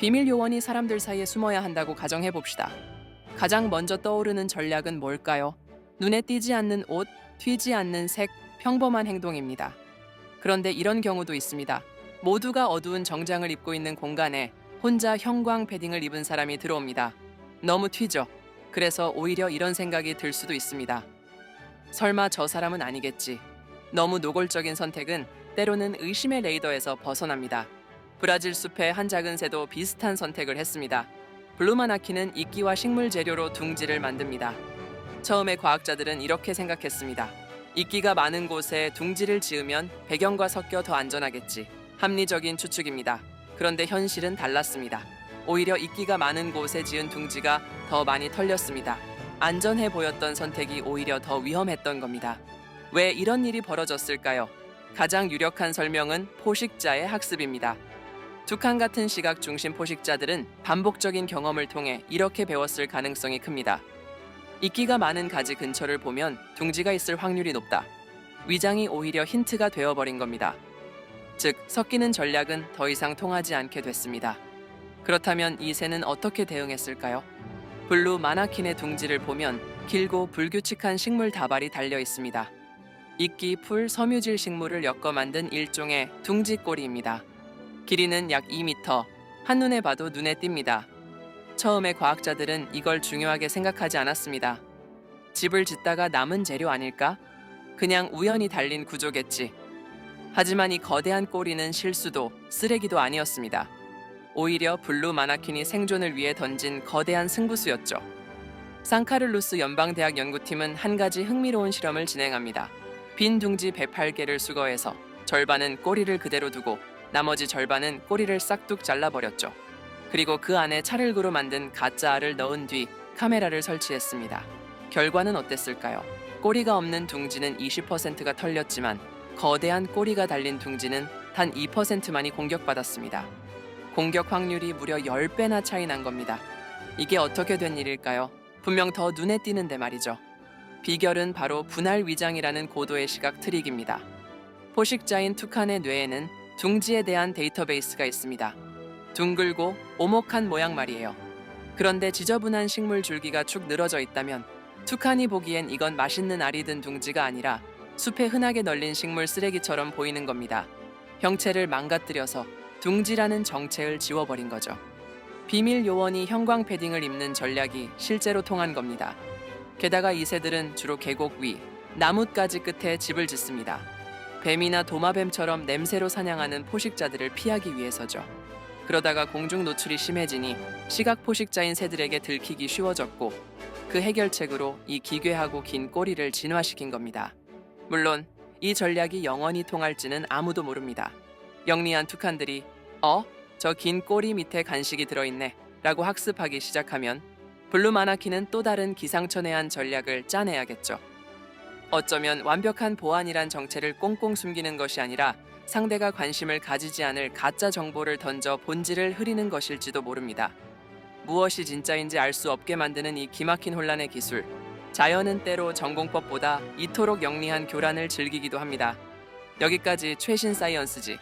비밀 요원이 사람들 사이에 숨어야 한다고 가정해 봅시다. 가장 먼저 떠오르는 전략은 뭘까요? 눈에 띄지 않는 옷, 튀지 않는 색, 평범한 행동입니다. 그런데 이런 경우도 있습니다. 모두가 어두운 정장을 입고 있는 공간에 혼자 형광 패딩을 입은 사람이 들어옵니다. 너무 튀죠? 그래서 오히려 이런 생각이 들 수도 있습니다. 설마 저 사람은 아니겠지. 너무 노골적인 선택은 때로는 의심의 레이더에서 벗어납니다. 브라질 숲의 한 작은 새도 비슷한 선택을 했습니다. 블루마나키는 이끼와 식물 재료로 둥지를 만듭니다. 처음에 과학자들은 이렇게 생각했습니다. 이끼가 많은 곳에 둥지를 지으면 배경과 섞여 더 안전하겠지. 합리적인 추측입니다. 그런데 현실은 달랐습니다. 오히려 이끼가 많은 곳에 지은 둥지가 더 많이 털렸습니다. 안전해 보였던 선택이 오히려 더 위험했던 겁니다. 왜 이런 일이 벌어졌을까요? 가장 유력한 설명은 포식자의 학습입니다. 툭한 같은 시각 중심 포식자들은 반복적인 경험을 통해 이렇게 배웠을 가능성이 큽니다. 이끼가 많은 가지 근처를 보면 둥지가 있을 확률이 높다. 위장이 오히려 힌트가 되어버린 겁니다. 즉, 섞이는 전략은 더 이상 통하지 않게 됐습니다. 그렇다면 이 새는 어떻게 대응했을까요? 블루 마나킨의 둥지를 보면 길고 불규칙한 식물 다발이 달려 있습니다. 이끼, 풀, 섬유질 식물을 엮어 만든 일종의 둥지꼬리입니다. 길이는 약 2m, 한눈에 봐도 눈에 띕니다. 처음에 과학자들은 이걸 중요하게 생각하지 않았습니다. 집을 짓다가 남은 재료 아닐까? 그냥 우연히 달린 구조겠지. 하지만 이 거대한 꼬리는 실수도 쓰레기도 아니었습니다. 오히려 블루 마나킨이 생존을 위해 던진 거대한 승부수였죠. 산카를루스 연방대학 연구팀은 한 가지 흥미로운 실험을 진행합니다. 빈 둥지 108개를 수거해서 절반은 꼬리를 그대로 두고 나머지 절반은 꼬리를 싹둑 잘라버렸죠. 그리고 그 안에 찰흙으로 만든 가짜 알을 넣은 뒤 카메라를 설치했습니다. 결과는 어땠을까요? 꼬리가 없는 둥지는 20%가 털렸지만 거대한 꼬리가 달린 둥지는 단 2%만이 공격받았습니다. 공격 확률이 무려 10배나 차이 난 겁니다. 이게 어떻게 된 일일까요? 분명 더 눈에 띄는데 말이죠. 비결은 바로 분할 위장이라는 고도의 시각 트릭입니다. 포식자인 투칸의 뇌에는 둥지에 대한 데이터베이스가 있습니다. 둥글고 오목한 모양 말이에요. 그런데 지저분한 식물 줄기가 축 늘어져 있다면 투칸이 보기엔 이건 맛있는 알이 든 둥지가 아니라 숲에 흔하게 널린 식물 쓰레기처럼 보이는 겁니다. 형체를 망가뜨려서 둥지라는 정체를 지워버린 거죠. 비밀 요원이 형광 패딩을 입는 전략이 실제로 통한 겁니다. 게다가 이 새들은 주로 계곡 위, 나뭇가지 끝에 집을 짓습니다. 뱀이나 도마뱀처럼 냄새로 사냥하는 포식자들을 피하기 위해서죠. 그러다가 공중 노출이 심해지니 시각 포식자인 새들에게 들키기 쉬워졌고 그 해결책으로 이 기괴하고 긴 꼬리를 진화시킨 겁니다. 물론 이 전략이 영원히 통할지는 아무도 모릅니다. 영리한 투칸들이 저 긴 꼬리 밑에 간식이 들어있네 라고 학습하기 시작하면 블루 마나키는 또 다른 기상천외한 전략을 짜내야겠죠. 어쩌면 완벽한 보안이란 정체를 꽁꽁 숨기는 것이 아니라 상대가 관심을 가지지 않을 가짜 정보를 던져 본질을 흐리는 것일지도 모릅니다. 무엇이 진짜인지 알 수 없게 만드는 이 기막힌 혼란의 기술. 자연은 때로 전공법보다 이토록 영리한 교란을 즐기기도 합니다. 여기까지 최신 사이언스지.